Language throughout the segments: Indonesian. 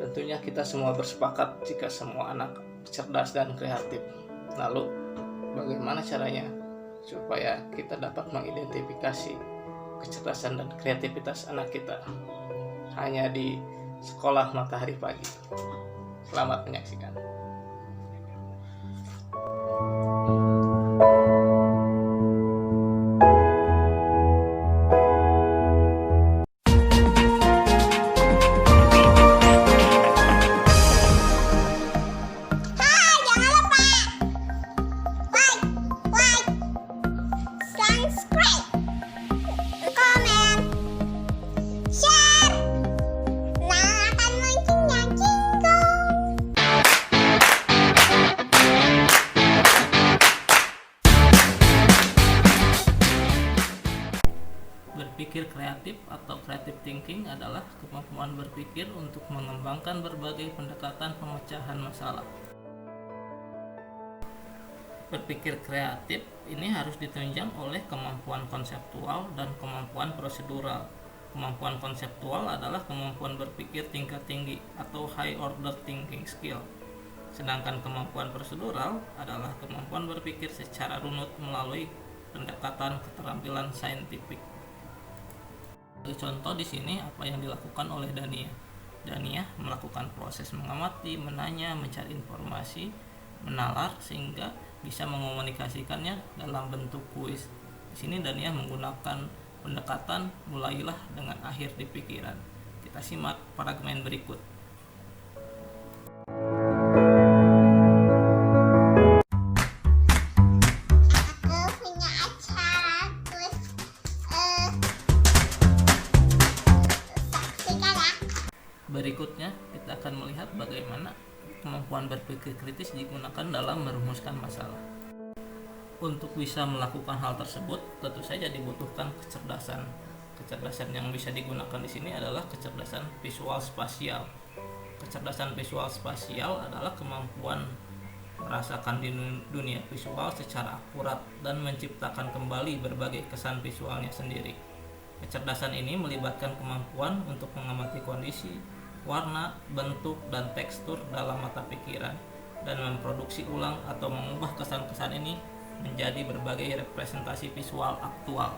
Tentunya kita semua bersepakat jika semua anak cerdas dan kreatif. Lalu, bagaimana caranya supaya kita dapat mengidentifikasi kecerdasan dan kreativitas anak kita? Hanya di Sekolah Matahari Pagi. Selamat menyaksikan. Berpikir kreatif atau creative thinking adalah kemampuan berpikir untuk mengembangkan berbagai pendekatan pemecahan masalah. Berpikir kreatif ini harus ditunjang oleh kemampuan konseptual dan kemampuan prosedural. Kemampuan konseptual adalah kemampuan berpikir tingkat tinggi atau high order thinking skill. Sedangkan kemampuan prosedural adalah kemampuan berpikir secara runut melalui pendekatan keterampilan saintifik. Contoh di sini apa yang dilakukan oleh Dania. Dania melakukan proses mengamati, menanya, mencari informasi, menalar sehingga bisa mengomunikasikannya dalam bentuk kuis. Di sini Dania menggunakan pendekatan mulailah dengan akhir di pikiran. Kita simak fragmen berikut. Berikutnya kita akan melihat bagaimana kemampuan berpikir kritis digunakan dalam merumuskan masalah. Untuk bisa melakukan hal tersebut, tentu saja dibutuhkan kecerdasan. Kecerdasan yang bisa digunakan di sini adalah kecerdasan visual spasial. Kecerdasan visual spasial adalah kemampuan merasakan di dunia visual secara akurat dan menciptakan kembali berbagai kesan visualnya sendiri. Kecerdasan ini melibatkan kemampuan untuk mengamati kondisi, warna, bentuk, dan tekstur dalam mata pikiran dan memproduksi ulang atau mengubah kesan-kesan ini menjadi berbagai representasi visual aktual.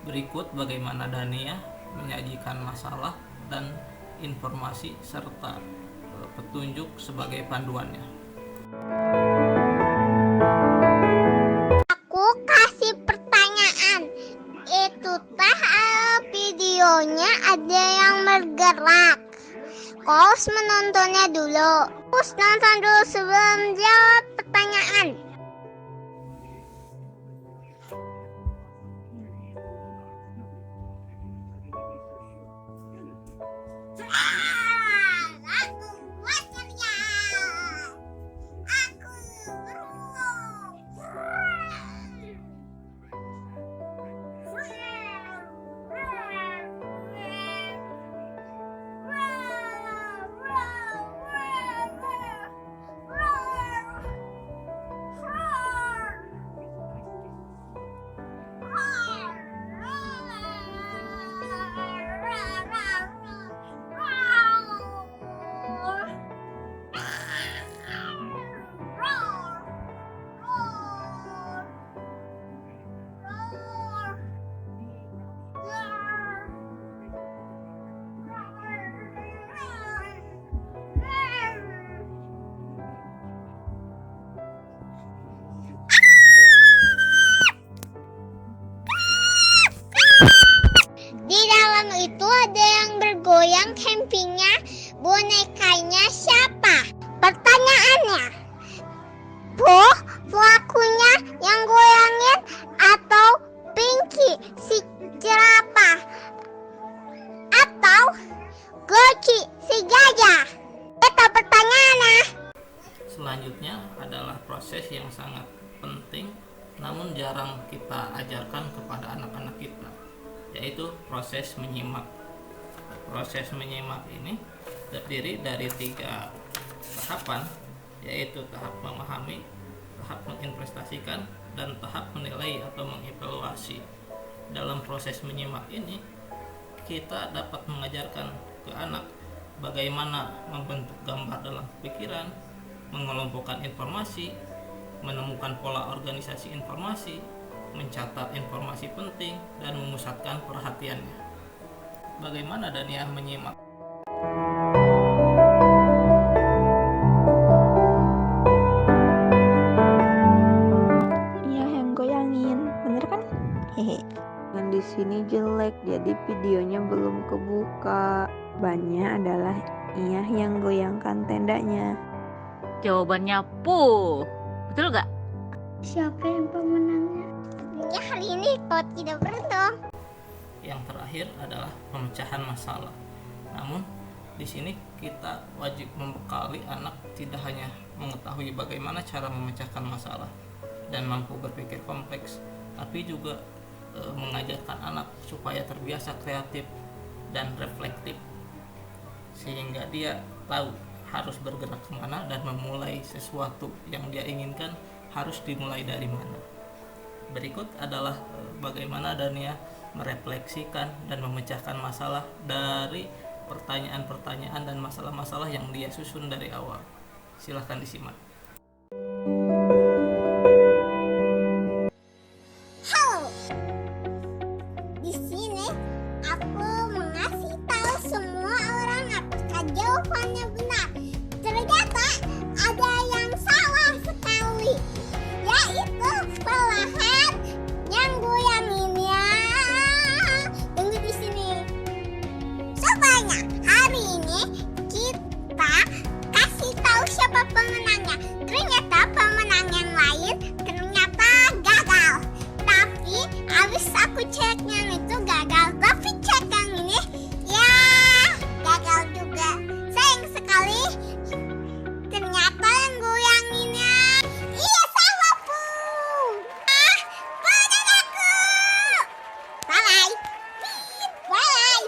Berikut bagaimana Dania menyajikan masalah dan informasi serta petunjuk sebagai panduannya. Aku kasih pertanyaan. Itu tah videonya ada yang bergerak. Kau harus menontonnya dulu. Harus nonton dulu sebelum jawab pertanyaan. Itu ada yang bergoyang campingnya, bonekanya siapa? Pertanyaannya, pelakunya yang goyangin atau Pinky si jerapah atau Goci si gajah? Itu pertanyaannya. Selanjutnya adalah proses yang sangat penting namun jarang kita ajarkan kepada anak-anak kita, yaitu proses menyimak. Proses menyimak ini terdiri dari 3 tahapan, yaitu tahap memahami, tahap menginvestasikan, dan tahap menilai atau mengevaluasi. Dalam proses menyimak ini, kita dapat mengajarkan ke anak bagaimana membentuk gambar dalam pikiran, mengelompokkan informasi, menemukan pola organisasi informasi, mencatat informasi penting, dan memusatkan perhatiannya. Bagaimana Dania menyimak? Iya, yang goyangin, bener kan? Hehe. Yang di sini jelek, jadi videonya belum kebuka. Bannya adalah Iya yang goyangkan tendanya. Jawabannya puh. Betul gak? Siapa yang pemenangnya? Ya hari ini kau tidak beruntung. Yang terakhir adalah pemecahan masalah. Namun di sini kita wajib membekali anak tidak hanya mengetahui bagaimana cara memecahkan masalah dan mampu berpikir kompleks, tapi juga mengajarkan anak supaya terbiasa kreatif dan reflektif, sehingga dia tahu harus bergerak kemana dan memulai sesuatu yang dia inginkan harus dimulai dari mana. Berikut adalah bagaimana Dania merefleksikan dan memecahkan masalah dari pertanyaan-pertanyaan dan masalah-masalah yang dia susun dari awal. Silahkan disimak. Halo. Di sini aku mengasih tahu semua orang apakah jawabannya benar. Ternyata ada yang salah sekali, yaitu belahan yang goyanginnya. Tunggu di sini. Semuanya, hari ini kita kasih tahu siapa pemenangnya. Ternyata pemenang yang lain ternyata gagal. Tapi habis aku ceknya itu gagal. Tapi cek yang ini ya gagal juga. Sayang sekali. Ternyata yang goyanginnya iya sama Pung. Benar aku. Bye. Bye.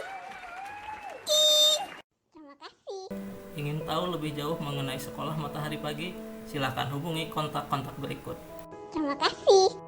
Terima kasih. Ingin tahu lebih jauh mengenai Sekolah Matahari Pagi? Silakan hubungi kontak-kontak berikut. Terima kasih.